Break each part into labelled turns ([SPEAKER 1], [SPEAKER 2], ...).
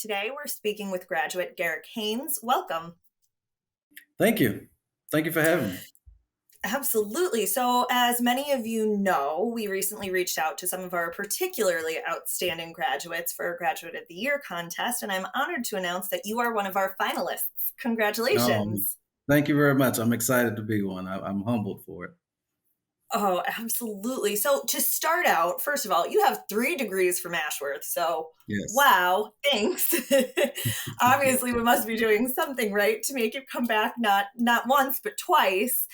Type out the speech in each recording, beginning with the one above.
[SPEAKER 1] Today we're speaking with graduate Garrik Haynes. Welcome.
[SPEAKER 2] Thank you. Thank you for having me.
[SPEAKER 1] Absolutely. So, as many of you know, we recently reached out to some of our particularly outstanding graduates for our Graduate of the Year contest, and I'm honored to announce that you are one of our finalists.
[SPEAKER 2] Um,
[SPEAKER 1] Congratulations.
[SPEAKER 2] Thank you very much. I'm excited to be one. I'm humbled for it.
[SPEAKER 1] Oh, absolutely. So, to start out, first of all, you have 3 degrees from Ashworth. So,
[SPEAKER 2] Yes.
[SPEAKER 1] wow, thanks. Obviously, we must be doing something right to make you come back not once but twice.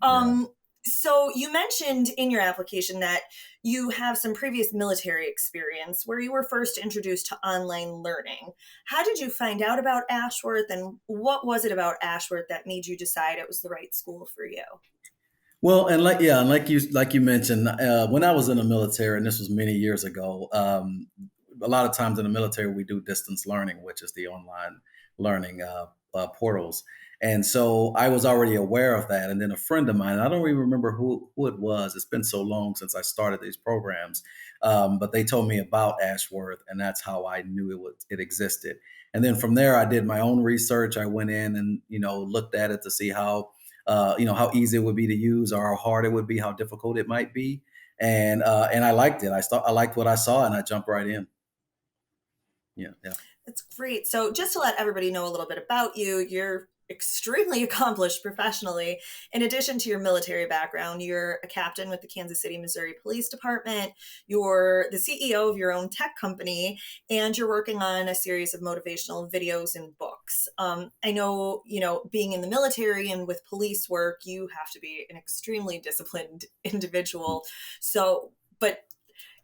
[SPEAKER 2] Yeah.
[SPEAKER 1] Um, so, you mentioned in your application that you have some previous military experience where you were first introduced to online learning. How did you find out about Ashworth, and what was it about Ashworth that made you decide it was the right school for you?
[SPEAKER 2] Well, and like you mentioned, when I was in the military, and this was many years ago, a lot of times in the military we do distance learning, which is the online learning portals. And so I was already aware of that. And then a friend of mine, I don't even remember who it was. It's been so long since I started these programs, but they told me about Ashworth, and that's how I knew it existed. And then from there, I did my own research. I went in and looked at it to see how easy it would be to use or how hard it would be, how difficult it might be. And I liked it. I liked what I saw, and I jumped right in. Yeah, yeah.
[SPEAKER 1] That's great. So, just to let everybody know a little bit about you, you're extremely accomplished professionally. In addition to your military background, you're a captain with the Kansas City, Missouri Police Department. You're the CEO of your own tech company, and you're working on a series of motivational videos and books. I know, being in the military and with police work, you have to be an extremely disciplined individual. So, but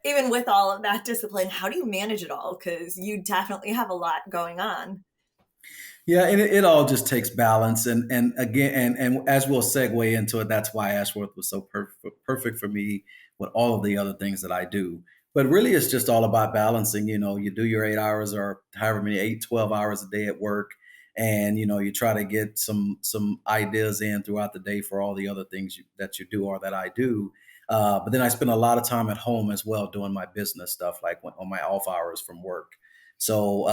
[SPEAKER 1] even with all of that discipline, how do you manage it all? Because you definitely have a lot going on.
[SPEAKER 2] Yeah, and it all just takes balance, and again, and as we'll segue into it, that's why Ashworth was so perfect for me with all of the other things that I do. But really, it's just all about balancing. You do your 8 hours or however many 8, 12 hours a day at work, and you try to get some ideas in throughout the day for all the other things that you do or that I do. But then I spend a lot of time at home as well doing my business stuff, like on my off hours from work. So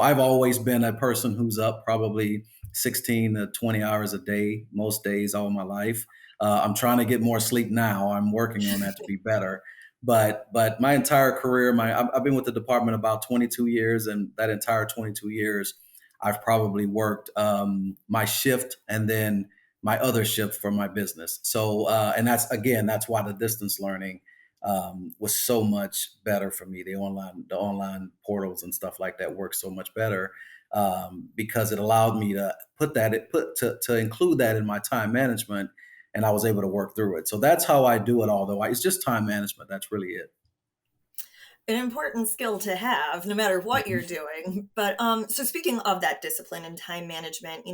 [SPEAKER 2] I've always been a person who's up probably 16 to 20 hours a day, most days, all my life. I'm trying to get more sleep now. I'm working on that to be better. But my entire career, I've been with the department about 22 years, and that entire 22 years, I've probably worked my shift and then my other shift for my business. And that's why the distance learning was so much better for me. The online portals and stuff like that work so much better because it allowed me to to include that in my time management, and I was able to work through it. So that's how I do it. Although it's just time management. That's really it.
[SPEAKER 1] An important skill to have, no matter what you're
[SPEAKER 2] Mhm.
[SPEAKER 1] doing. But so speaking of that discipline and time management,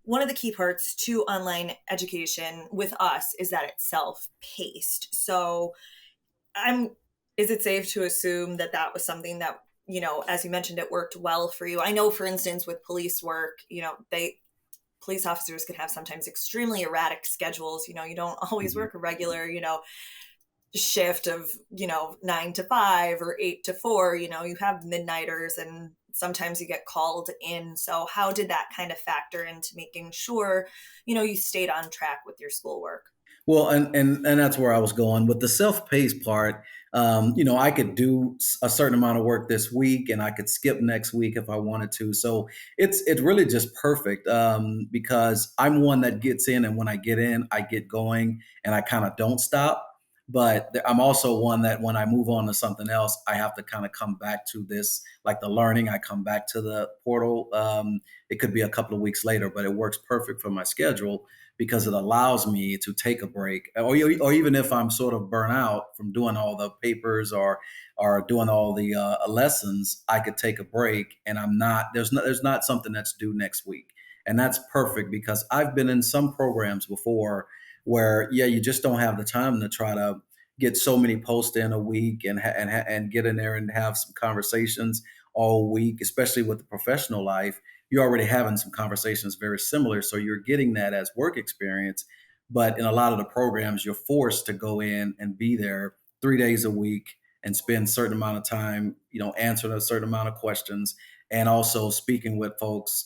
[SPEAKER 1] one of the key parts to online education with us is that it's self-paced. So I'm is it safe to assume that that was something that, as you mentioned, it worked well for you? I know, for instance, with police work, they police officers can have sometimes extremely erratic schedules. You don't always
[SPEAKER 2] Mhm.
[SPEAKER 1] work a regular, shift of, 9 to 5 or 8 to 4. You have midnighters and sometimes you get called in. So how did that kind of factor into making sure, you stayed on track with your schoolwork?
[SPEAKER 2] Well, and that's where I was going with the self-paced part. I could do a certain amount of work this week, and I could skip next week if I wanted to. So it's really just perfect because I'm one that gets in, and when I get in, I get going, and I kind of don't stop. But I'm also one that when I move on to something else, I have to kind of come back to this, like the learning. I come back to the portal. It could be a couple of weeks later, but it works perfect for my schedule because it allows me to take a break, or even if I'm sort of burnt out from doing all the papers or doing all the lessons, I could take a break, and there's not something that's due next week, and that's perfect because I've been in some programs before where you just don't have the time to try to get so many posts in a week and get in there and have some conversations all week, especially with the professional life. You're already having some conversations very similar. So you're getting that as work experience. But in a lot of the programs, you're forced to go in and be there 3 days a week, and spend a certain amount of time, answering a certain amount of questions, and also speaking with folks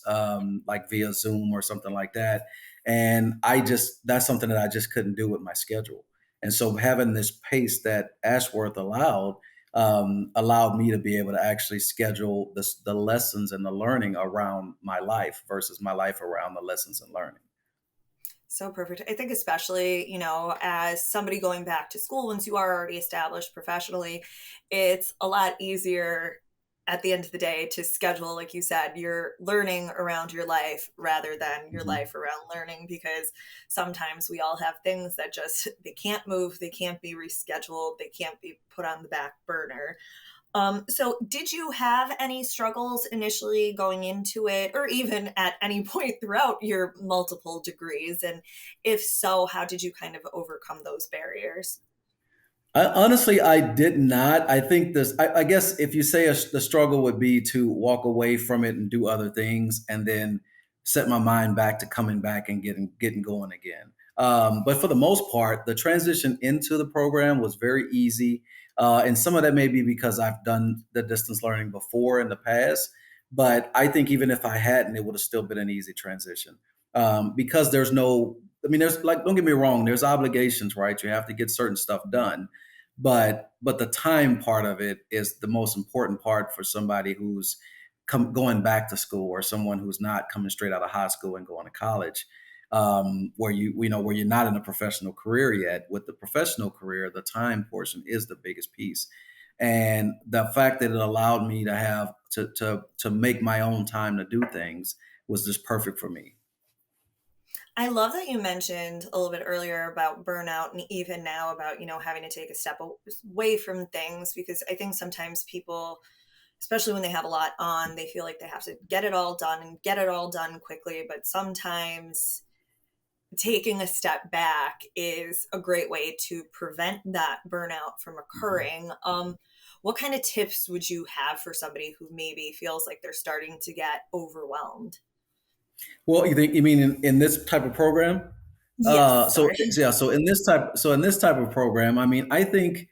[SPEAKER 2] like via Zoom or something like that. And that's something that I just couldn't do with my schedule. And so having this pace that Ashworth allowed me to be able to actually schedule the lessons and the learning around my life versus my life around the lessons and learning.
[SPEAKER 1] So perfect. I think especially, as somebody going back to school, once you are already established professionally, it's a lot easier at the end of the day to schedule, like you said, your learning around your life rather than your
[SPEAKER 2] Mhm.
[SPEAKER 1] life around learning, because sometimes we all have things that just, they can't move, they can't be rescheduled, they can't be put on the back burner. So did you have any struggles initially going into it, or even at any point throughout your multiple degrees? And if so, how did you kind of overcome those barriers?
[SPEAKER 2] Honestly, I did not. I think I guess if you say the struggle would be to walk away from it and do other things, and then set my mind back to coming back and getting going again. But for the most part, the transition into the program was very easy, and some of that may be because I've done the distance learning before in the past. But I think even if I hadn't, it would have still been an easy transition, because there's no. I mean, there's like, don't get me wrong, there's obligations, right? You have to get certain stuff done, but the time part of it is the most important part for somebody who's going back to school, or someone who's not coming straight out of high school and going to college, where you're not in a professional career yet. With the professional career, the time portion is the biggest piece, and the fact that it allowed me to have to make my own time to do things was just perfect for me.
[SPEAKER 1] I love that you mentioned a little bit earlier about burnout, and even now about, having to take a step away from things, because I think sometimes people, especially when they have a lot on, they feel like they have to get it all done and get it all done quickly. But sometimes taking a step back is a great way to prevent that burnout from
[SPEAKER 2] Mhm.
[SPEAKER 1] occurring. What kind of tips would you have for somebody who maybe feels like they're starting to get overwhelmed?
[SPEAKER 2] Well, you mean in this type of program?
[SPEAKER 1] Yes,
[SPEAKER 2] So
[SPEAKER 1] sorry.
[SPEAKER 2] yeah, so in this type of program, I mean, I think,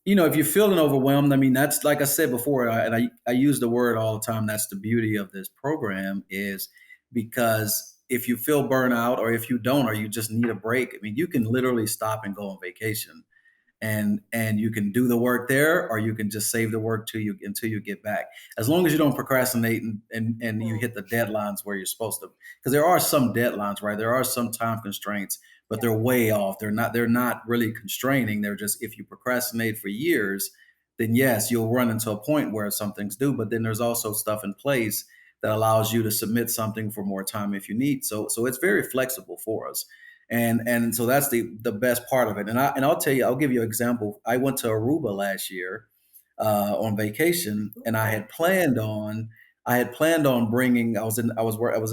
[SPEAKER 2] if you're feeling overwhelmed, I mean, that's like I said before, and I use the word all the time. That's the beauty of this program, is because if you feel burnout, or if you don't, or you just need a break, I mean, you can literally stop and go on vacation, and you can do the work there, or you can just save the work to you until you get back, as long as you don't procrastinate, and you
[SPEAKER 1] Mm,
[SPEAKER 2] hit the deadlines where you're supposed to, because there are some deadlines, right? There are some time constraints, but they're way off. They're not really constraining. They're just, if you procrastinate for years, then yes, you'll run into a point where something's due. But then there's also stuff in place that allows you to submit something for more time if you need. So it's very flexible for us, and so that's the best part of it. And I'll tell you, I'll give you an example. I went to Aruba last year on vacation, and I
[SPEAKER 1] cool.
[SPEAKER 2] had planned on bringing. I was in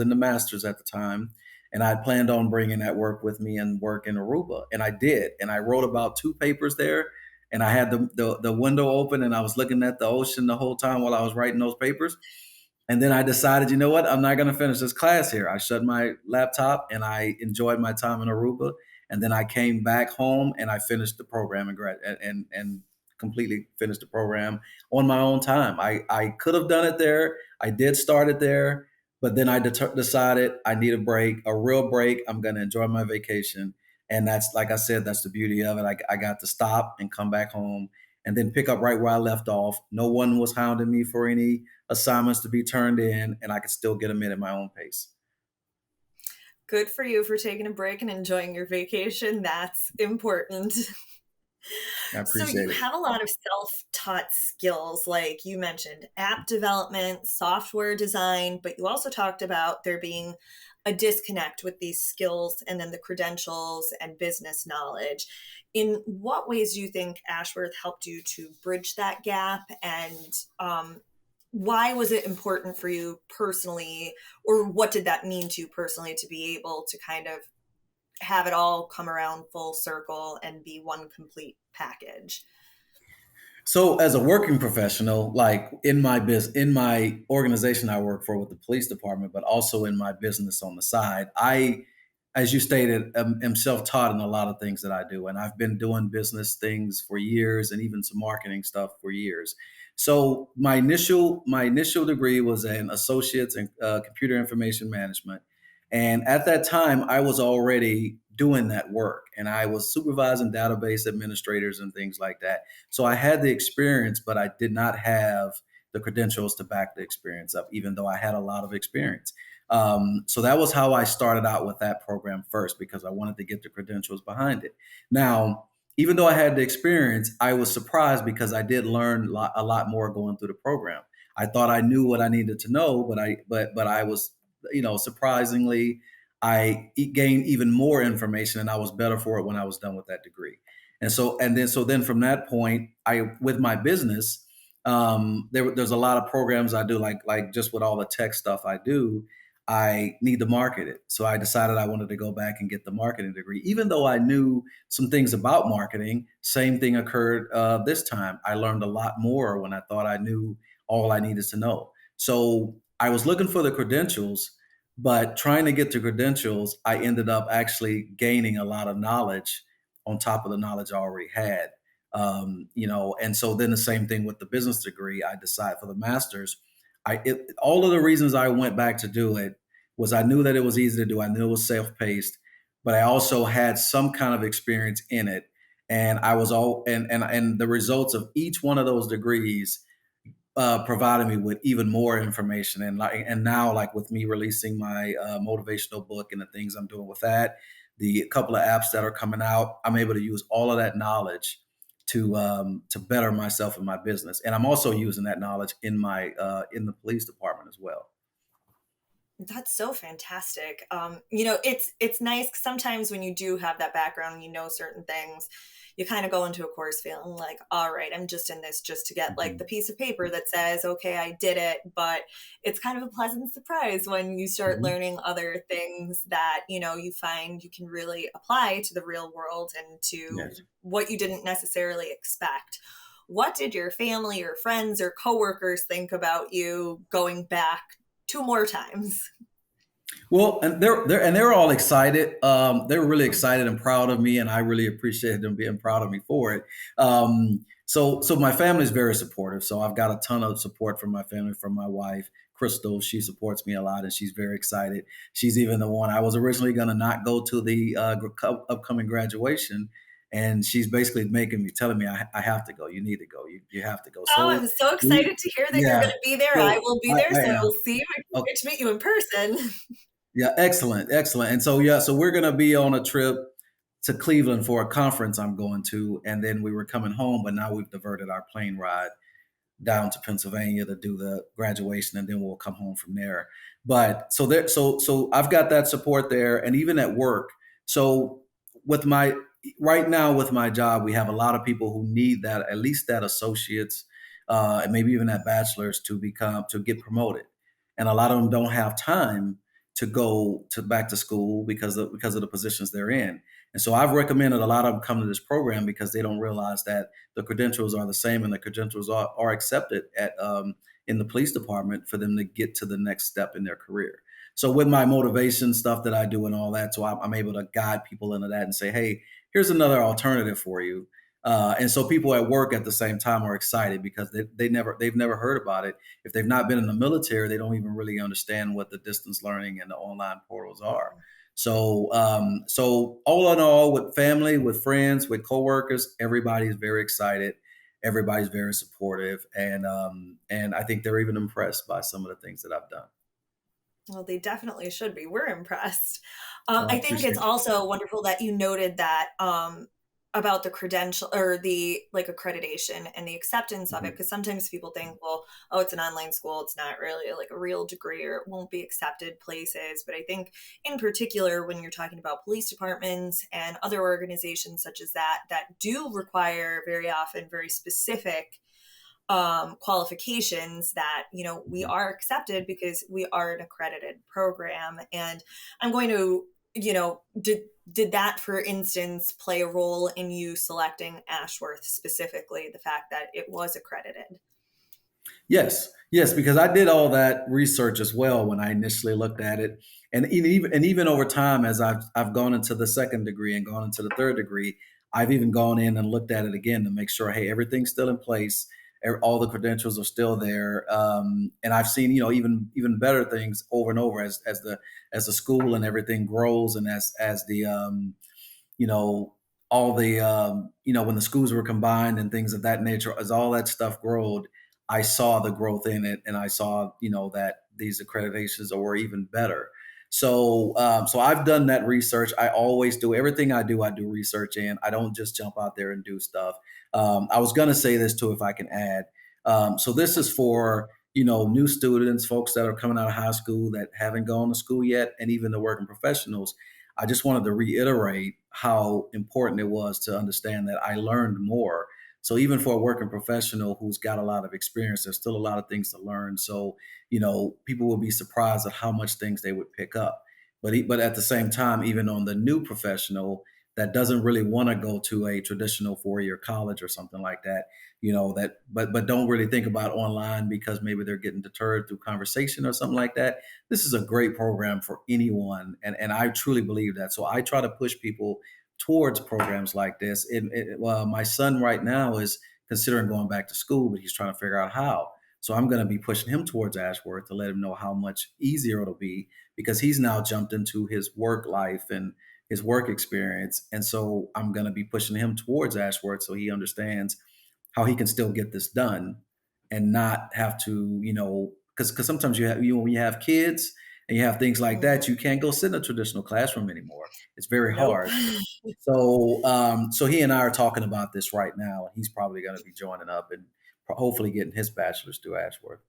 [SPEAKER 2] the masters at the time, and I had planned on bringing that work with me and work in Aruba, and I did. And I wrote about 2 papers there, and I had the window open, and I was looking at the ocean the whole time while I was writing those papers. And then I decided, you know what? I'm not going to finish this class here. I shut my laptop and I enjoyed my time in Aruba. And then I came back home and I finished the program and completely finished the program on my own time. I could have done it there. I did start it there, but then I decided I need a break, a real break. I'm going to enjoy my vacation. And that's, like I said, that's the beauty of it. I got to stop and come back home and then pick up right where I left off. No one was hounding me for any assignments to be turned in, and I could still get them in at my own pace.
[SPEAKER 1] Good for you for taking a break and enjoying your vacation. That's important.
[SPEAKER 2] I
[SPEAKER 1] So you
[SPEAKER 2] appreciate it.
[SPEAKER 1] have a lot of self-taught skills, like you mentioned, app development, software design, but you also talked about there being a disconnect with these skills and then the credentials and business knowledge. In what ways do you think Ashworth helped you to bridge that gap? And why was it important for you personally, or what did that mean to you personally to be able to kind of have it all come around full circle and be one complete package?
[SPEAKER 2] So, as a working professional, like in my organization I work for with the police department, but also in my business on the side, as you stated, am self-taught in a lot of things that I do, and I've been doing business things for years, and even some marketing stuff for years. So my initial degree was an associate's in computer information management, and at that time, I was already doing that work, and I was supervising database administrators and things like that. So I had the experience, but I did not have the credentials to back the experience up, even though I had a lot of experience. So that was how I started out with that program first, because I wanted to get the credentials behind it. Now, even though I had the experience, I was surprised because I did learn a lot more going through the program. I thought I knew what I needed to know, but I was, surprisingly, I gained even more information, and I was better for it when I was done with that degree. And then from that point, I with my business, there's a lot of programs I do, like just with all the tech stuff I do. I need to market it. So I decided I wanted to go back and get the marketing degree. Even though I knew some things about marketing, same thing occurred this time. I learned a lot more when I thought I knew all I needed to know. So I was looking for the credentials, but trying to get the credentials, I ended up actually gaining a lot of knowledge on top of the knowledge I already had. And so then the same thing with the business degree. I decided for the master's, all of the reasons I went back to do it was I knew that it was easy to do. I knew it was self-paced, but I also had some kind of experience in it. And I was all and the results of each one of those degrees provided me with even more information. And now, like with me releasing my motivational book and the things I'm doing with that, the couple of apps that are coming out, I'm able to use all of that knowledge to better myself in my business. And I'm also using that knowledge in the police department as well.
[SPEAKER 1] That's so fantastic. It's nice 'cause sometimes when you do have that background and you know certain things, you kind of go into a course feeling like, all right, I'm just in this just to get like
[SPEAKER 2] Mhm.
[SPEAKER 1] the piece of paper that says, okay, I did it. But it's kind of a pleasant surprise when you start
[SPEAKER 2] Mhm.
[SPEAKER 1] learning other things that, you find you can really apply to the real world and to
[SPEAKER 2] Yes.
[SPEAKER 1] what you didn't necessarily expect. What did your family or friends or coworkers think about you going back two more times?
[SPEAKER 2] Well, and they're all excited. They're really excited and proud of me, and I really appreciate them being proud of me for it. So my family is very supportive. So I've got a ton of support from my family, from my wife, Crystal. She supports me a lot, and she's very excited. She's even the one I was originally going to not go to the upcoming graduation, and she's basically telling me I have to go. You need to go. You have to go.
[SPEAKER 1] Oh,
[SPEAKER 2] So
[SPEAKER 1] I'm so
[SPEAKER 2] we,
[SPEAKER 1] excited to hear that you're
[SPEAKER 2] yeah.
[SPEAKER 1] gonna be there. I
[SPEAKER 2] So
[SPEAKER 1] will be
[SPEAKER 2] I,
[SPEAKER 1] there,
[SPEAKER 2] I
[SPEAKER 1] so
[SPEAKER 2] am.
[SPEAKER 1] we'll see. I can't
[SPEAKER 2] Okay.
[SPEAKER 1] wait to meet you in person.
[SPEAKER 2] Yeah, excellent, excellent. And so yeah, so we're gonna be on a trip to Cleveland for a conference I'm going to, and then we were coming home, but now we've diverted our plane ride down to Pennsylvania to do the graduation, and then we'll come home from there. But so I've got that support there, and even at work. So with my right now with my job, we have a lot of people who need that, at least that associates, and maybe even that bachelor's to get promoted, and a lot of them don't have time to go to back to school because of the positions they're in. And so I've recommended a lot of them come to this program because they don't realize that the credentials are the same, and the credentials are accepted in the police department for them to get to the next step in their career. So with my motivation stuff that I do and all that, so I'm able to guide people into that and say, hey, here's another alternative for you. And so people at work at the same time are excited because they've never heard about it. If they've not been in the military, they don't even really understand what the distance learning and the online portals are. So all in all, with family, with friends, with coworkers, everybody's very excited. Everybody's very supportive, and I think they're even impressed by some of the things that I've done.
[SPEAKER 1] Well, they definitely should be. We're impressed.
[SPEAKER 2] So I
[SPEAKER 1] I think it's
[SPEAKER 2] appreciate
[SPEAKER 1] also wonderful that you noted that about the credential or the like accreditation and the acceptance
[SPEAKER 2] you.
[SPEAKER 1] of it.
[SPEAKER 2] Mhm.
[SPEAKER 1] Because sometimes people think, well, oh, it's an online school. It's not really like a real degree or it won't be accepted places. But I think in particular, when you're talking about police departments and other organizations such as that do require very often very specific qualifications that we
[SPEAKER 2] Mhm.
[SPEAKER 1] are accepted because we are an accredited program. And I'm going to did that, for instance, play a role in you selecting Ashworth specifically, the fact that it was accredited?
[SPEAKER 2] Yes, Yes, because I did all that research as well when I initially looked at it, and even over time, as I've gone into the second degree and gone into the third degree, I've even gone in and looked at it again to make sure, hey, everything's still in place, all the credentials are still there, and I've seen even better things over and over as the school and everything grows, and as the you know, all the, when the schools were combined and things of that nature, as all that stuff growed, I saw the growth in it, and I saw, that these accreditations were even better. So I've done that research. I always do everything I do research in. I don't just jump out there and do stuff. I was going to say this too, if I can add. So this is for new students, folks that are coming out of high school that haven't gone to school yet, and even the working professionals. I just wanted to reiterate how important it was to understand that I learned more. So even for a working professional who's got a lot of experience, there's still a lot of things to learn. So, people will be surprised at how much things they would pick up. But at the same time, even on the new professional that doesn't really want to go to a traditional 4-year college or something like that, but don't really think about online because maybe they're getting deterred through conversation or something like that. This is a great program for anyone, and I truly believe that. So I try to push people towards programs like this. My son right now is considering going back to school, but he's trying to figure out how. So I'm going to be pushing him towards Ashworth to let him know how much easier it'll be, because he's now jumped into his work life and his work experience. And so I'm going to be pushing him towards Ashworth so he understands how he can still get this done and not have to, because sometimes when you have kids and you have things like that, you can't go sit in a traditional classroom anymore. It's very
[SPEAKER 1] Nope.
[SPEAKER 2] hard. So he and I are talking about this right now, and he's probably going to be joining up and hopefully getting his bachelor's through Ashworth.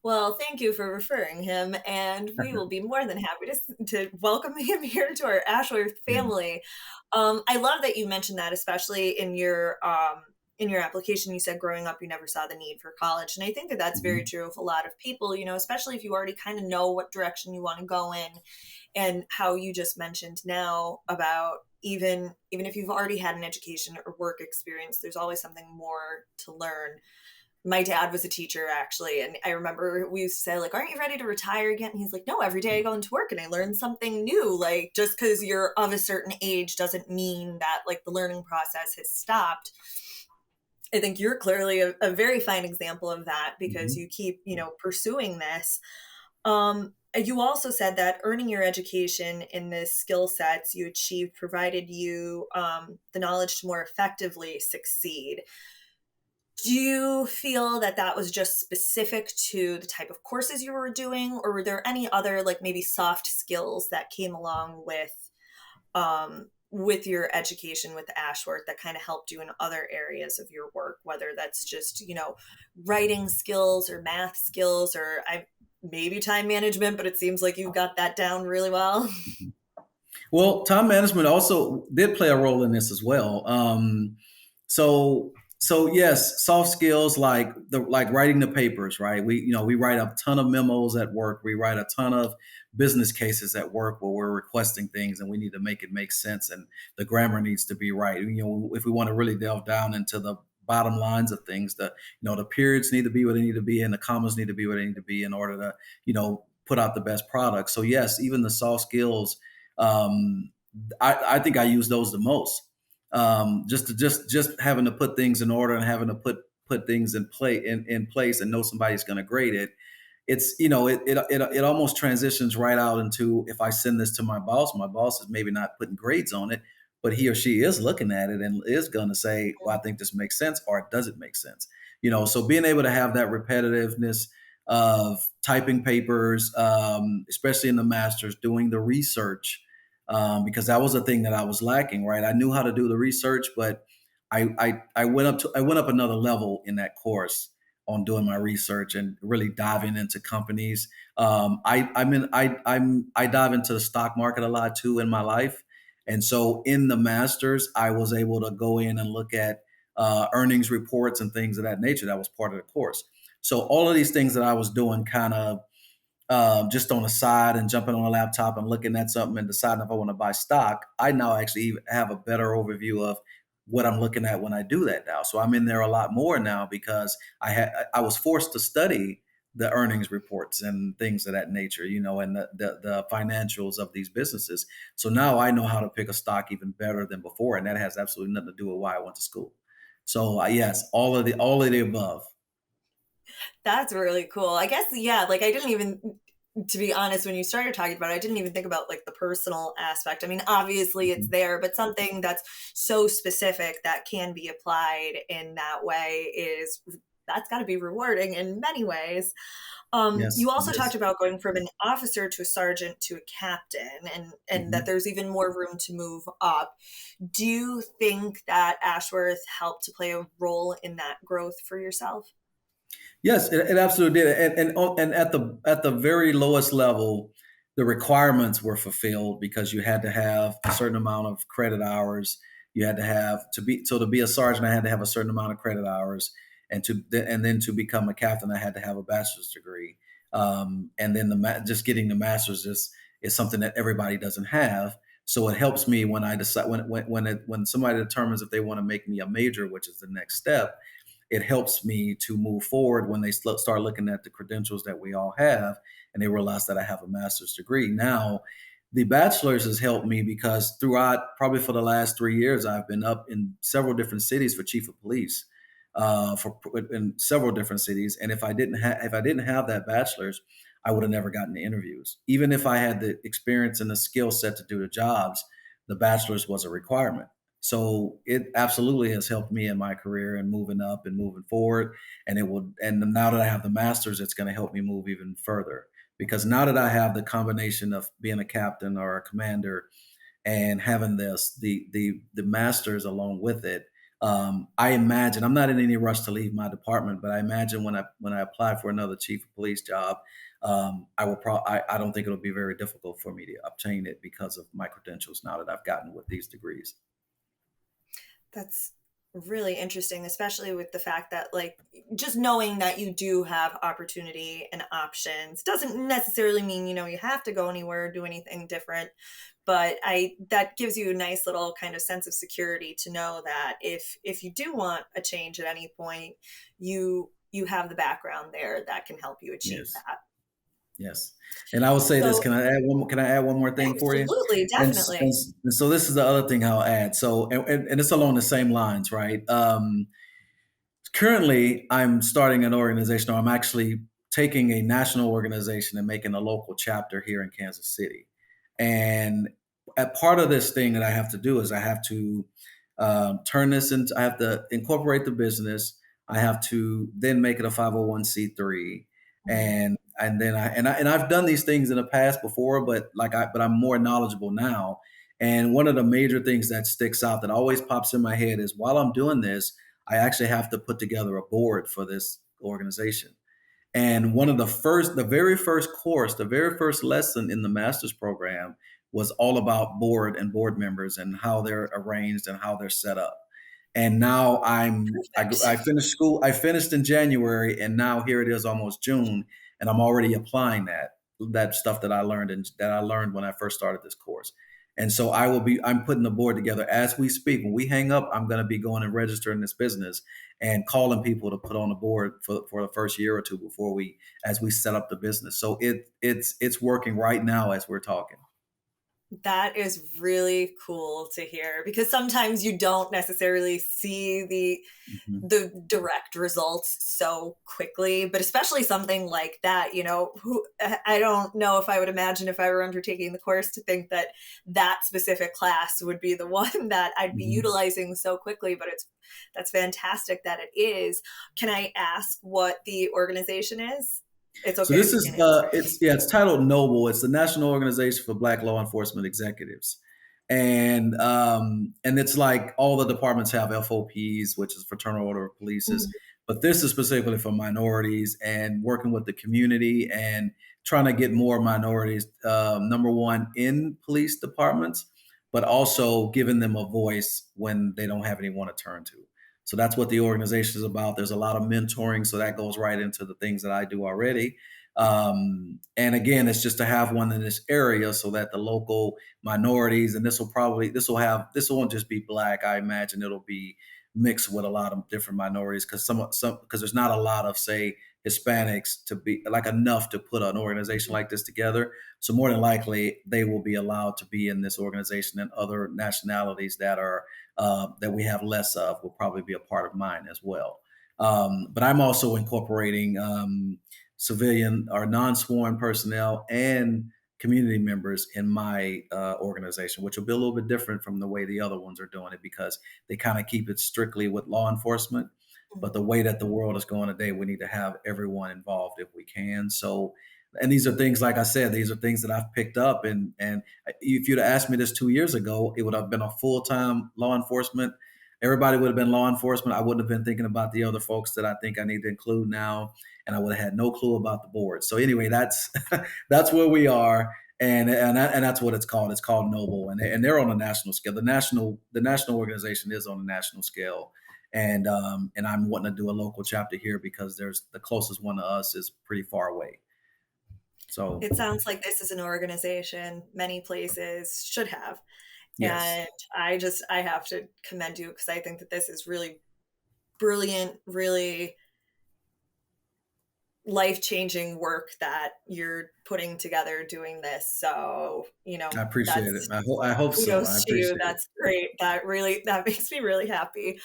[SPEAKER 1] Well, thank you for referring him, and we will be more than happy to welcome him here to our Ashworth
[SPEAKER 2] Yeah.
[SPEAKER 1] family. I love that you mentioned that, especially in your application. You said growing up you never saw the need for college, and I think that that's very
[SPEAKER 2] Mhm.
[SPEAKER 1] true of a lot of people. Especially if you already kind of know what direction you want to go in, and how you just mentioned now about even if you've already had an education or work experience, there's always something more to learn. My dad was a teacher actually, and I remember we used to say, like, aren't you ready to retire yet? And he's like, no, every day I go into work and I learn something new. Like, just because you're of a certain age doesn't mean that like the learning process has stopped. I think you're clearly a very fine example of that, because
[SPEAKER 2] Mhm.
[SPEAKER 1] you keep pursuing this. You also said that earning your education in the skill sets you achieved provided you the knowledge to more effectively succeed. Do you feel that that was just specific to the type of courses you were doing, or were there any other, like, maybe soft skills that came along with your education with Ashworth that kind of helped you in other areas of your work, whether that's just, writing skills or math skills, or maybe time management, but it seems like you got that down really well.
[SPEAKER 2] Mhm. Well, time management also did play a role in this as well. So yes, soft skills like writing the papers, right? We write a ton of memos at work. We write a ton of business cases at work where we're requesting things and we need to make it make sense, and the grammar needs to be right. If we want to really delve down into the bottom lines of things, the periods need to be what they need to be and the commas need to be what they need to be in order to put out the best product. So yes, even the soft skills, um, I think I use those the most. Just having to put things in order and having to put things in place and know somebody's going to grade it. It's it almost transitions right out into, if I send this to my boss is maybe not putting grades on it, but he or she is looking at it and is going to say, well, I think this makes sense, or it doesn't make sense. So being able to have that repetitiveness of typing papers, especially in the masters, doing the research, because that was a thing that I was lacking. Right, I knew how to do the research, but I went up another level in that course on doing my research and really diving into companies. I dive into the stock market a lot too in my life, and so in the masters, I was able to go in and look at earnings reports and things of that nature. That was part of the course. So all of these things that I was doing kind of just on the side and jumping on a laptop and looking at something and deciding if I want to buy stock, I now actually have a better overview of what I'm looking at when I do that now. So I'm in there a lot more now because I was forced to study the earnings reports and things of that nature, and the financials of these businesses. So now I know how to pick a stock even better than before, and that has absolutely nothing to do with why I went to school. So yes, all of the above.
[SPEAKER 1] That's really cool. I guess, yeah, like I didn't even, to be honest, when you started talking about it, I didn't even think about like the personal aspect. I mean, obviously it's
[SPEAKER 2] Mhm.
[SPEAKER 1] there, but something that's so specific that can be applied in that way is that's got to be rewarding in many ways.
[SPEAKER 2] Yes,
[SPEAKER 1] You
[SPEAKER 2] it
[SPEAKER 1] also talked
[SPEAKER 2] is.
[SPEAKER 1] about going from an officer to a sergeant to a captain, and that
[SPEAKER 2] Mhm.
[SPEAKER 1] there's even more room to move up. Do you think that Ashworth helped to play a role in that growth for yourself?
[SPEAKER 2] Yes, it absolutely did, and at the very lowest level, the requirements were fulfilled because you had to have a certain amount of credit hours. You had to have to be a sergeant. I had to have a certain amount of credit hours, and then to become a captain, I had to have a bachelor's degree. And then just getting the master's is something that everybody doesn't have. So it helps me when I decide when somebody determines if they want to make me a major, which is the next step. It helps me to move forward when they start looking at the credentials that we all have and they realize that I have a master's degree. Now, the bachelor's has helped me because throughout probably for the last 3 years, I've been up in several different cities for chief of police, for in several different cities. And if I didn't have that bachelor's, I would have never gotten the interviews. Even if I had the experience and the skill set to do the jobs, the bachelor's was a requirement. So it absolutely has helped me in my career and moving up and moving forward. And now that I have the master's, it's going to help me move even further because now that I have the combination of being a captain or a commander and having the masters along with it, I imagine I'm not in any rush to leave my department, but I imagine when I apply for another chief of police job, I don't think it'll be very difficult for me to obtain it because of my credentials now that I've gotten with these degrees.
[SPEAKER 1] That's really interesting, especially with the fact that, like, just knowing that you do have opportunity and options doesn't necessarily mean, you have to go anywhere, do anything different. But that gives you a nice little kind of sense of security to know that if you do want a change at any point, you have the background there that can help you achieve
[SPEAKER 2] Yes.
[SPEAKER 1] that.
[SPEAKER 2] Yes. And I will say this,
[SPEAKER 1] So,
[SPEAKER 2] can I add one more thing for you?
[SPEAKER 1] absolutely, definitely.
[SPEAKER 2] And so this is the other thing I'll add. So and it's along the same lines, right? Currently, I'm starting an organization, or I'm actually taking a national organization and making a local chapter here in Kansas City. And a part of this thing that I have to do is I have to turn this into, I have to incorporate the business. I have to then make it a 501(c)(3),
[SPEAKER 1] Mhm.
[SPEAKER 2] and then I've done these things in the past before, but I'm more knowledgeable now. And one of the major things that sticks out that always pops in my head is while I'm doing this, I actually have to put together a board for this organization. And the very first course, the very first lesson in the master's program was all about board and board members and how they're arranged and how they're set up. And now I
[SPEAKER 1] Perfect.
[SPEAKER 2] finished school. I finished in January, and now here it is, almost June, and I'm already applying that stuff that I learned when I first started this course. And so I'm putting the board together as we speak. When we hang up, I'm going to be going and registering this business and calling people to put on the board for the first year or two as we set up the business. So it's working right now as we're talking.
[SPEAKER 1] That is really cool to hear because sometimes you don't necessarily see
[SPEAKER 2] Mhm.
[SPEAKER 1] the direct results so quickly, but especially something like that, who I don't know if I would imagine if I were undertaking the course to think that that specific class would be the one that I'd be
[SPEAKER 2] Mhm.
[SPEAKER 1] utilizing so quickly, but that's fantastic that it is. Can I ask what the organization is? It's
[SPEAKER 2] So
[SPEAKER 1] okay if
[SPEAKER 2] this
[SPEAKER 1] you
[SPEAKER 2] is
[SPEAKER 1] can't answer.
[SPEAKER 2] it's titled Noble. It's the National Organization for Black Law Enforcement Executives, and it's like all the departments have FOPs, which is Fraternal Order of Polices,
[SPEAKER 1] Mhm.
[SPEAKER 2] but this is specifically for minorities and working with the community and trying to get more minorities, number one, in police departments, but also giving them a voice when they don't have anyone to turn to. So that's what the organization is about. There's a lot of mentoring, so that goes right into the things that I do already. And again, it's just to have one in this area so that the local minorities, and this won't just be black. I imagine it'll be mixed with a lot of different minorities because because there's not a lot of, say, Hispanics to be like enough to put an organization like this together. So more than likely, they will be allowed to be in this organization, and other nationalities that are that we have less of will probably be a part of mine as well. But I'm also incorporating civilian or non-sworn personnel and community members in my organization, which will be a little bit different from the way the other ones are doing it, because they kind of keep it strictly with law enforcement. But the way that the world is going today, we need to have everyone involved if we can. So, and these are things, like I said, these are things that I've picked up. And if you'd have asked me this 2 years ago, it would have been a full-time law enforcement. Everybody would have been law enforcement. I wouldn't have been thinking about the other folks that I think I need to include now, and I would have had no clue about the board. So anyway, that's that's where we are, and that's what it's called. It's called Noble, and they're on a national scale. The national organization is on a national scale, and I'm wanting to do a local chapter here because there's the closest one to us is pretty far away. So
[SPEAKER 1] It sounds like this is an organization many places should have.
[SPEAKER 2] yes,
[SPEAKER 1] And I have to commend you because I think that this is really brilliant, really life-changing work that you're putting together doing this. So,
[SPEAKER 2] I appreciate it.
[SPEAKER 1] that's
[SPEAKER 2] I hope so. I
[SPEAKER 1] kudos to you.
[SPEAKER 2] appreciate it.
[SPEAKER 1] That's great. That makes me really happy.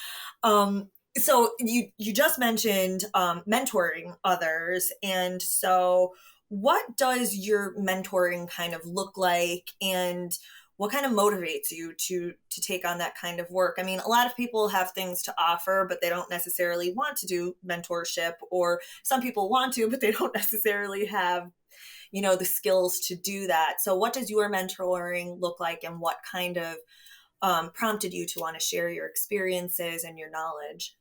[SPEAKER 1] So you just mentioned mentoring others, and so what does your mentoring kind of look like, and what kind of motivates you to take on that kind of work? I mean, a lot of people have things to offer, but they don't necessarily want to do mentorship, or some people want to, but they don't necessarily have the skills to do that. So what does your mentoring look like, and what kind of prompted you to want to share your experiences and your knowledge?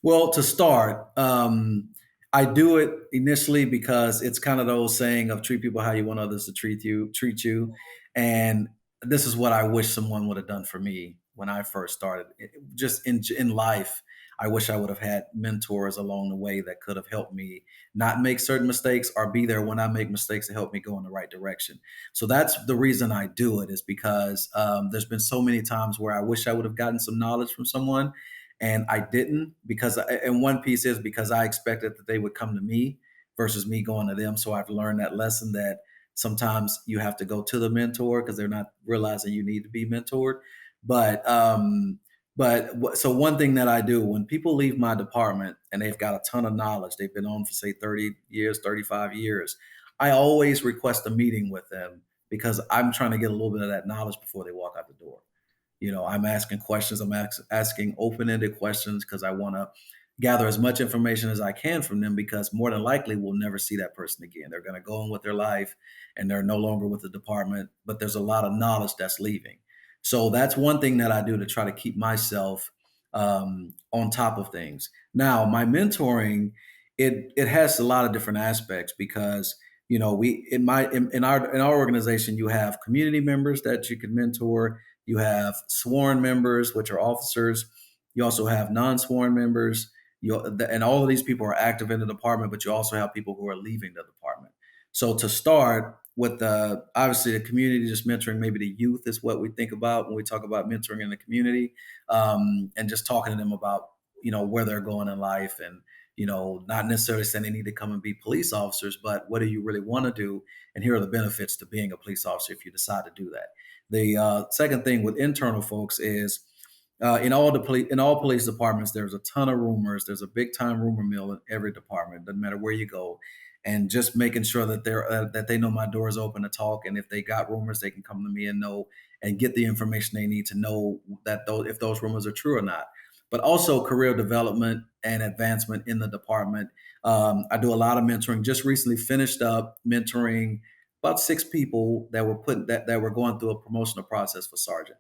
[SPEAKER 2] Well, to start, I do it initially because it's kind of the old saying of treat people how you want others to treat you. And this is what I wish someone would have done for me when I first started. Just in life, I wish I would have had mentors along the way that could have helped me not make certain mistakes, or be there when I make mistakes to help me go in the right direction. So that's the reason I do it, is because there's been so many times where I wish I would have gotten some knowledge from someone, and I didn't, because and one piece is because I expected that they would come to me versus me going to them. So I've learned that lesson, that sometimes you have to go to the mentor because they're not realizing you need to be mentored. But so one thing that I do when people leave my department and they've got a ton of knowledge, they've been on for say 30 years, 35 years, I always request a meeting with them, because I'm trying to get a little bit of that knowledge before they walk out the door. I'm asking questions. I'm asking open-ended questions because I want to gather as much information as I can from them, because more than likely we'll never see that person again. They're going to go on with their life and they're no longer with the department, but there's a lot of knowledge that's leaving. So that's one thing that I do to try to keep myself on top of things. Now, my mentoring, it has a lot of different aspects, because we in our organization, you have community members that you can mentor. You have sworn members, which are officers. You also have non-sworn members. And all of these people are active in the department, but you also have people who are leaving the department. So to start with, obviously the community, just mentoring maybe the youth is what we think about when we talk about mentoring in the community, and just talking to them about where they're going in life, and not necessarily saying they need to come and be police officers, but what do you really want to do, and here are the benefits to being a police officer if you decide to do that. The second thing with internal folks is, in all police departments, there's a ton of rumors. There's a big time rumor mill in every department. Doesn't matter where you go, and just making sure that they know my door is open to talk, and if they got rumors, they can come to me and know and get the information they need to know that if those rumors are true or not. But also career development and advancement in the department. I do a lot of mentoring. Just recently finished up mentoring about 6 people that were going through a promotional process for sergeant.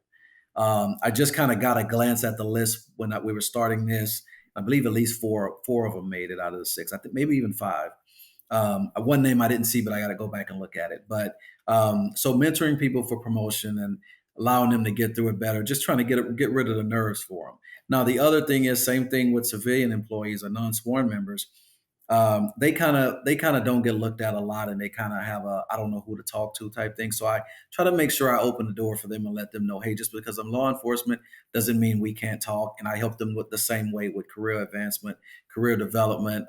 [SPEAKER 2] I just kind of got a glance at the list when we were starting this. I believe at least four of them made it out of the 6. I think maybe even 5. One name I didn't see, but I got to go back and look at it. But so mentoring people for promotion and allowing them to get through it better, just trying to get rid of the nerves for them. Now, the other thing is, same thing with civilian employees or non-sworn members. they kind of don't get looked at a lot, and they kind of have a I don't know who to talk to type thing. So I try to make sure I open the door for them and let them know, hey, just because I'm law enforcement doesn't mean we can't talk. And I help them with the same way with career advancement, career development.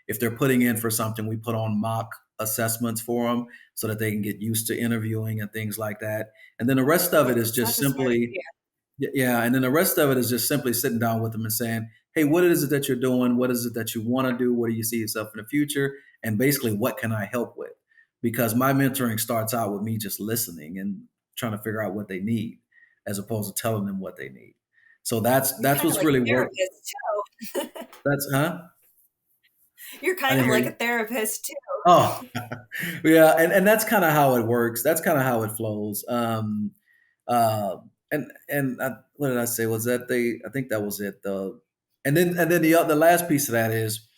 [SPEAKER 2] If they're putting in for something, we put on mock assessments for them so that they can get used to interviewing and things like that. And then the rest of it is just
[SPEAKER 1] That's a smart
[SPEAKER 2] simply
[SPEAKER 1] idea.
[SPEAKER 2] yeah, and then the rest of it is just simply sitting down with them and saying, "Hey, what is it that you're doing? What is it that you want to do? What do you see yourself in the future? And basically, what can I help with?" Because my mentoring starts out with me just listening and trying to figure out what they need, as opposed to telling them what they need. So that's
[SPEAKER 1] You're
[SPEAKER 2] that's
[SPEAKER 1] kind of
[SPEAKER 2] what's
[SPEAKER 1] like
[SPEAKER 2] really
[SPEAKER 1] a
[SPEAKER 2] worked.
[SPEAKER 1] therapist too.
[SPEAKER 2] That's huh?
[SPEAKER 1] You're
[SPEAKER 2] I
[SPEAKER 1] kind of
[SPEAKER 2] didn't hear
[SPEAKER 1] like a
[SPEAKER 2] you.
[SPEAKER 1] therapist too.
[SPEAKER 2] Oh, yeah, and that's kind of how it works. That's kind of how it flows. Uh, and what did I say? Was that the? I think that was it. And then the last piece of that is,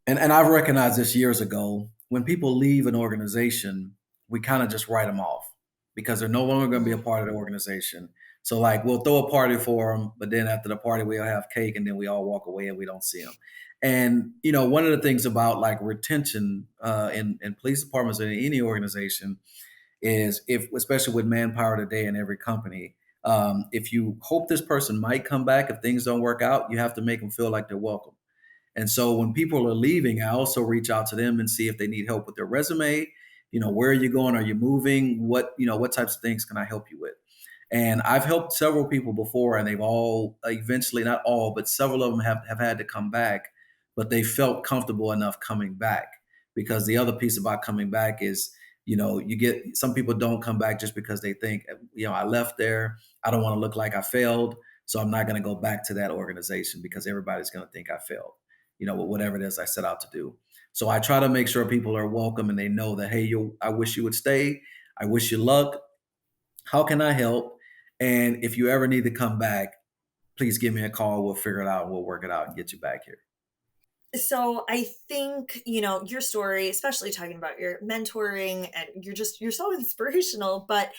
[SPEAKER 2] and I've recognized this years ago. When people leave an organization, we kind of just write them off because they're no longer going to be a
[SPEAKER 1] Mm.
[SPEAKER 2] part of the organization. So like we'll throw a party for them, but then after the party we'll have cake, and then we all walk away and we don't see them. And one of the things about like retention in police departments or in any organization is if, especially with manpower today in every company, if you hope this person might come back if things don't work out, you have to make them feel like they're welcome. And so when people are leaving, I also reach out to them and see if they need help with their resume. Where are you going? Are you moving? What types of things can I help you with? And I've helped several people before, and they've all eventually, not all, but several of them have had to come back, but they felt comfortable enough coming back. Because the other piece about coming back is, you get some people don't come back just because they think, I left there. I don't want to look like I failed. So I'm not going to go back to that organization because everybody's going to think I failed, whatever it is I set out to do. So I try to make sure people are welcome and they know that, hey, I wish you would stay. I wish you luck. How can I help? And if you ever need to come back, please give me a call. We'll figure it out. We'll work it out and get you back here.
[SPEAKER 1] So I think, your story, especially talking about your mentoring, and you're so inspirational, but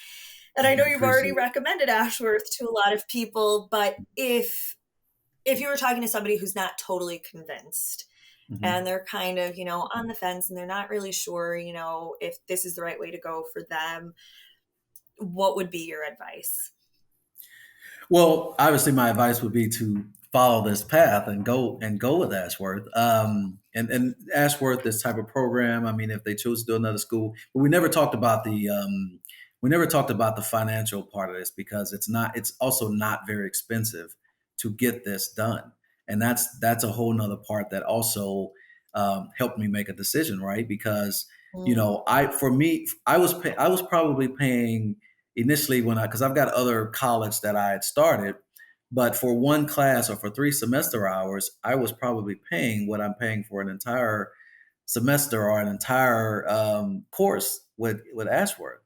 [SPEAKER 1] and I know you've already
[SPEAKER 2] Appreciate it.
[SPEAKER 1] recommended Ashworth to a lot of people, but if you were talking to somebody who's not totally convinced
[SPEAKER 2] Mhm.
[SPEAKER 1] and they're kind of, on the fence and they're not really sure, if this is the right way to go for them, what would be your advice?
[SPEAKER 2] Well, obviously, my advice would be to follow this path and go with Ashworth. And Ashworth, this type of program. I mean, if they choose to do another school, but we never talked about the financial part of this because it's not. It's also not very expensive to get this done, and that's a whole nother part that also helped me make a decision, right? Because
[SPEAKER 1] Mm.
[SPEAKER 2] I was probably paying initially when because I've got other college that I had started, but for one class or for 3 semester hours, I was probably paying what I'm paying for an entire semester or an entire course with Ashworth.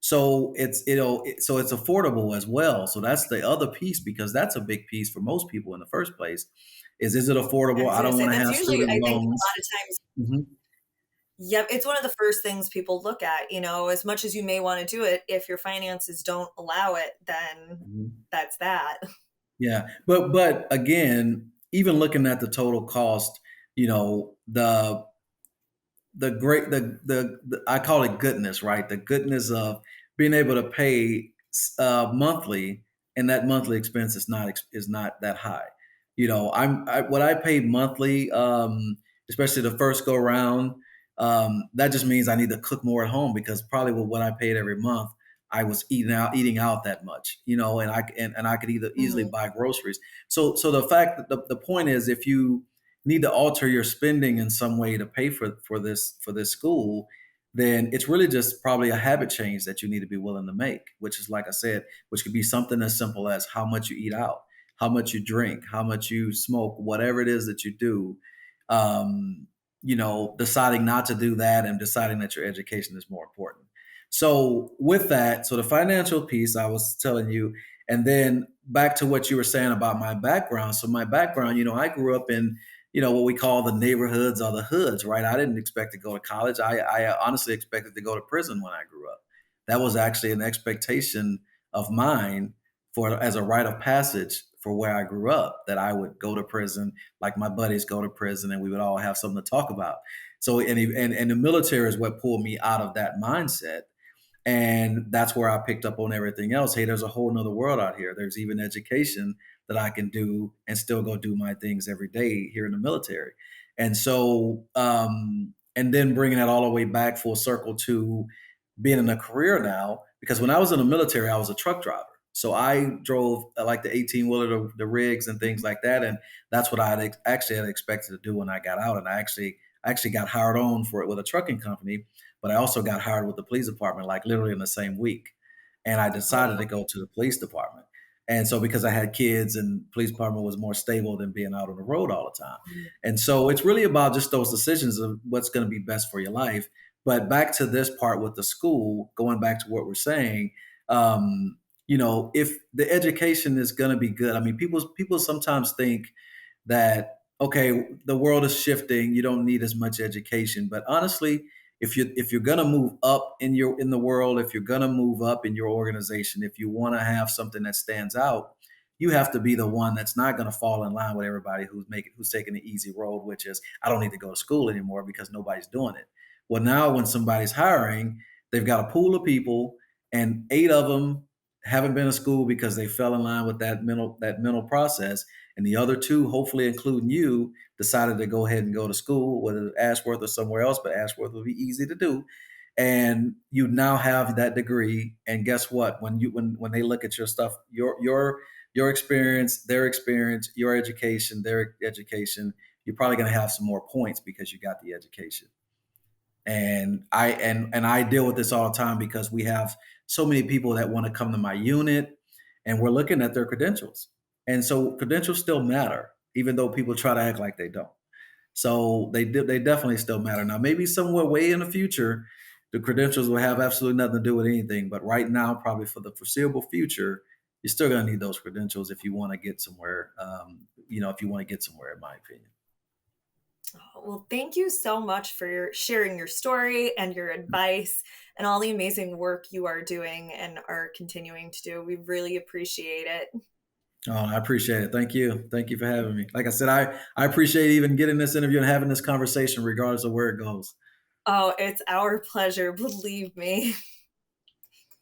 [SPEAKER 2] So so it's affordable as well. So that's the other piece because that's a big piece for most people in the first place. Is it
[SPEAKER 1] I
[SPEAKER 2] affordable?
[SPEAKER 1] was
[SPEAKER 2] I
[SPEAKER 1] going to
[SPEAKER 2] don't
[SPEAKER 1] say
[SPEAKER 2] want to
[SPEAKER 1] that's
[SPEAKER 2] have
[SPEAKER 1] usually,
[SPEAKER 2] student
[SPEAKER 1] I think, a
[SPEAKER 2] loans.
[SPEAKER 1] lot of times,
[SPEAKER 2] Mhm,
[SPEAKER 1] yep, it's one of the first things people look at. As much as you may want to do it, if your finances don't allow it, then
[SPEAKER 2] mhm.
[SPEAKER 1] that's that.
[SPEAKER 2] Yeah, but again, even looking at the total cost, you know, the great the I call it goodness, right? The goodness of being able to pay monthly, and that monthly expense is not that high. What I paid monthly, especially the first go round. That just means I need to cook more at home because probably with what I paid every month, I was eating out that much, and I could either easily
[SPEAKER 1] Mhm.
[SPEAKER 2] buy groceries. So the fact that the point is, if you need to alter your spending in some way to pay for this school, then it's really just probably a habit change that you need to be willing to make, which is like I said, which could be something as simple as how much you eat out, how much you drink, how much you smoke, whatever it is that you do. Deciding not to do that and deciding that your education is more important. So with that, so the financial piece I was telling you, and then back to what you were saying about my background. So my background, I grew up in what we call the neighborhoods or the hoods, right? I didn't expect to go to college. I honestly expected to go to prison when I grew up. That was actually an expectation of mine for as a rite of passage for where I grew up, that I would go to prison, like my buddies go to prison, and we would all have something to talk about. So, and the military is what pulled me out of that mindset, and that's where I picked up on everything else. Hey, there's a whole nother world out here. There's even education that I can do and still go do my things every day here in the military. And so, and then bringing that all the way back full circle to being in a career now, because when I was in the military, I was a truck driver. So I drove like the 18 wheeler, the rigs and things like that. And that's what actually had expected to do when I got out. And I actually got hired on for it with a trucking company, but I also got hired with the police department, like literally in the same week. And I
[SPEAKER 1] Oh,
[SPEAKER 2] decided to
[SPEAKER 1] wow.
[SPEAKER 2] go to the police department. And so because I had kids and police department was more stable than being out on the road all the time.
[SPEAKER 1] Mm.
[SPEAKER 2] And so it's really about just those decisions of what's going to be best for your life. But back to this part with the school, going back to what we're saying, if the education is going to be good, I mean, people sometimes think that okay, the world is shifting, you don't need as much education. But honestly, if you're going to move up in the world, if you're going to move up in your organization, if you want to have something that stands out, you have to be the one that's not going to fall in line with everybody who's taking the easy road, which is I don't need to go to school anymore because nobody's doing it. Well, now when somebody's hiring, they've got a pool of people, and 8 of them haven't been to school because they fell in line with that mental process, and the other 2, hopefully including you, decided to go ahead and go to school, whether it's Ashworth or somewhere else, but Ashworth will be easy to do. And you now have that degree. And guess what? When they look at your stuff, your experience, their experience, your education, their education, you're probably going to have some more points because you got the education. And I deal with this all the time because we have so many people that want to come to my unit, and we're looking at their credentials. And so credentials still matter, even though people try to act like they don't. So they definitely still matter. Now, maybe somewhere way in the future, the credentials will have absolutely nothing to do with anything. But right now, probably for the foreseeable future, you're still going to need those credentials if you want to get somewhere. If you want to get somewhere, in my opinion.
[SPEAKER 1] Well, thank you so much for sharing your story and your advice and all the amazing work you are doing and are continuing to do. We really appreciate it.
[SPEAKER 2] Oh, I appreciate it. Thank you. Thank you for having me. Like I said, I appreciate even getting this interview and having this conversation, regardless of where it goes.
[SPEAKER 1] Oh, it's our pleasure, believe me.